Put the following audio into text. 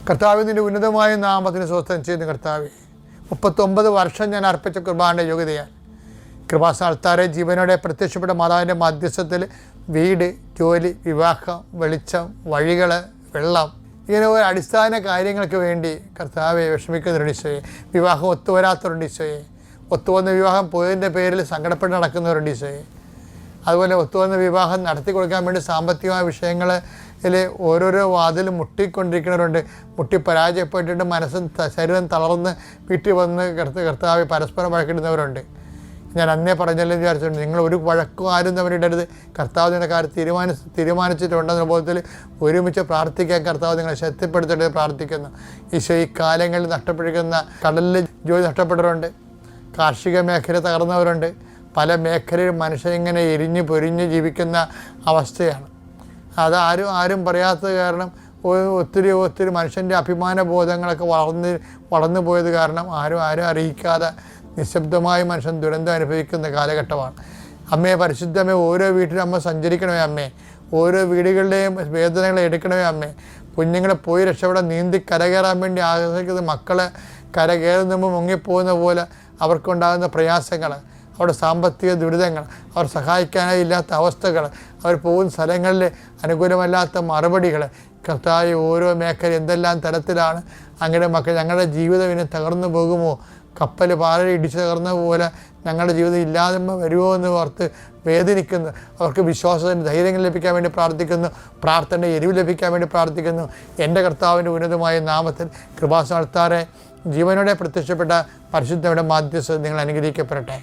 കർത്താവിൻ്റെ ഉന്നതമായ നാമത്തിന് സ്വസ്ഥം ചെയ്യുന്ന കർത്താവെ, 39 വർഷം ഞാൻ അർപ്പിച്ച കുർബാനയുടെ യോഗ്യതയാൽ കൃപാസ്ഥാനത്താരെ ജീവനോടെ പ്രത്യക്ഷപ്പെട്ട മാതാവിൻ്റെ മധ്യസ്ഥത്തിൽ വീട്, ജോലി, വിവാഹം, വെളിച്ചം, വഴികൾ, വെള്ളം, ഇങ്ങനെ ഒരു അടിസ്ഥാന കാര്യങ്ങൾക്ക് വേണ്ടി കർത്താവെ വിഷമിക്കുന്നവരുണ്ട് ഈശോയെ. വിവാഹം ഒത്തുവരാത്തവരുണ്ട് ഈശോയെ. ഒത്തുവന്ന വിവാഹം പോയതിൻ്റെ പേരിൽ സങ്കടപ്പെട്ട് നടക്കുന്നവരുണ്ട് ഈശോയെ. അതുപോലെ ഒത്തുവന്ന വിവാഹം നടത്തി കൊടുക്കാൻ വേണ്ടി സാമ്പത്തികമായ വിഷയങ്ങളിൽ ഓരോരോ വാതിലും മുട്ടിക്കൊണ്ടിരിക്കുന്നവരുണ്ട്. മുട്ടി പരാജയപ്പെട്ടിട്ട് മനസ്സും ശരീരം തളർന്ന് വീട്ടിൽ വന്ന് കർത്താവ് പരസ്പരം വഴക്കിടുന്നവരുണ്ട്. ഞാൻ അന്നേ പറഞ്ഞല്ലോ വിചാരിച്ചിട്ടുണ്ട്, നിങ്ങൾ ഒരു വഴക്കും ആരും തമ്മിലിടരുത്. കർത്താവ് നിങ്ങളുടെ കാര്യം തീരുമാനിച്ചിട്ടുണ്ടെന്ന ബോധത്തിൽ ഒരുമിച്ച് പ്രാർത്ഥിക്കാൻ കർത്താവ് നിങ്ങളെ ശക്തിപ്പെടുത്തിയിട്ട് പ്രാർത്ഥിക്കുന്നു. ഈശോ, ഈ കാലങ്ങളിൽ നഷ്ടപ്പെട്ടിരിക്കുന്ന കടലിൽ ജോലി നഷ്ടപ്പെട്ടവരുണ്ട്, കാർഷിക മേഖല തകർന്നവരുണ്ട്, പല മേഖലയിൽ മനുഷ്യനിങ്ങനെ എരിഞ്ഞ് പൊരിഞ്ഞ് ജീവിക്കുന്ന അവസ്ഥയാണ്. ആരും പറയാത്തത് കാരണം ഒത്തിരി മനുഷ്യൻ്റെ അഭിമാന ബോധങ്ങളൊക്കെ വളർന്നു പോയത് കാരണം ആരും അറിയിക്കാതെ നിശബ്ദമായി മനുഷ്യൻ ദുരന്തം അനുഭവിക്കുന്ന കാലഘട്ടമാണ്. അമ്മേ പരിശുദ്ധമേ, ഓരോ വീട്ടിലും അമ്മ സഞ്ചരിക്കണമേ അമ്മേ. ഓരോ വീടുകളുടെയും വേദനകളെ എടുക്കണമേ അമ്മേ. കുഞ്ഞുങ്ങളെ പോയി രക്ഷപ്പെടാൻ നീന്തി കരകയറാൻ വേണ്ടി ആഗ്രഹിക്കുന്ന മക്കളെ കരകയറുമ്പോൾ മുങ്ങിപ്പോകുന്ന പോലെ അവർക്കുണ്ടാകുന്ന പ്രയാസങ്ങൾ, അവരുടെ സാമ്പത്തിക ദുരിതങ്ങൾ, അവർ സഹായിക്കാനായി ഇല്ലാത്ത അവസ്ഥകൾ, അവർ പോകുന്ന സ്ഥലങ്ങളിൽ അനുകൂലമല്ലാത്ത മറുപടികൾ, കർത്താവ് ഓരോ മേഖല എന്തെല്ലാം തരത്തിലാണ് അങ്ങനെ മക്കൾ ഞങ്ങളുടെ ജീവിതം ഇനി തകർന്നു പോകുമോ, കപ്പൽ പാറയിൽ ഇടിച്ച് തകർന്ന പോലെ ഞങ്ങളുടെ ജീവിതം ഇല്ലാതെ വരുമോ എന്ന് ഓർത്ത് വേദനിക്കുന്നു. അവർക്ക് വിശ്വാസത്തിന് ധൈര്യം ലഭിക്കാൻ വേണ്ടി പ്രാർത്ഥിക്കുന്നു. പ്രാർത്ഥനയുടെ എരിവ് ലഭിക്കാൻ വേണ്ടി പ്രാർത്ഥിക്കുന്നു. എൻ്റെ കർത്താവിൻ്റെ ഉന്നതമായ നാമത്തിൽ കൃപാസ്ഥാനത്താരെ ജീവനോടെ പ്രത്യക്ഷപ്പെട്ട പരിശുദ്ധയുടെ മാധ്യസ്ഥ നിങ്ങൾ അനുഗ്രഹിക്കപ്പെടട്ടെ.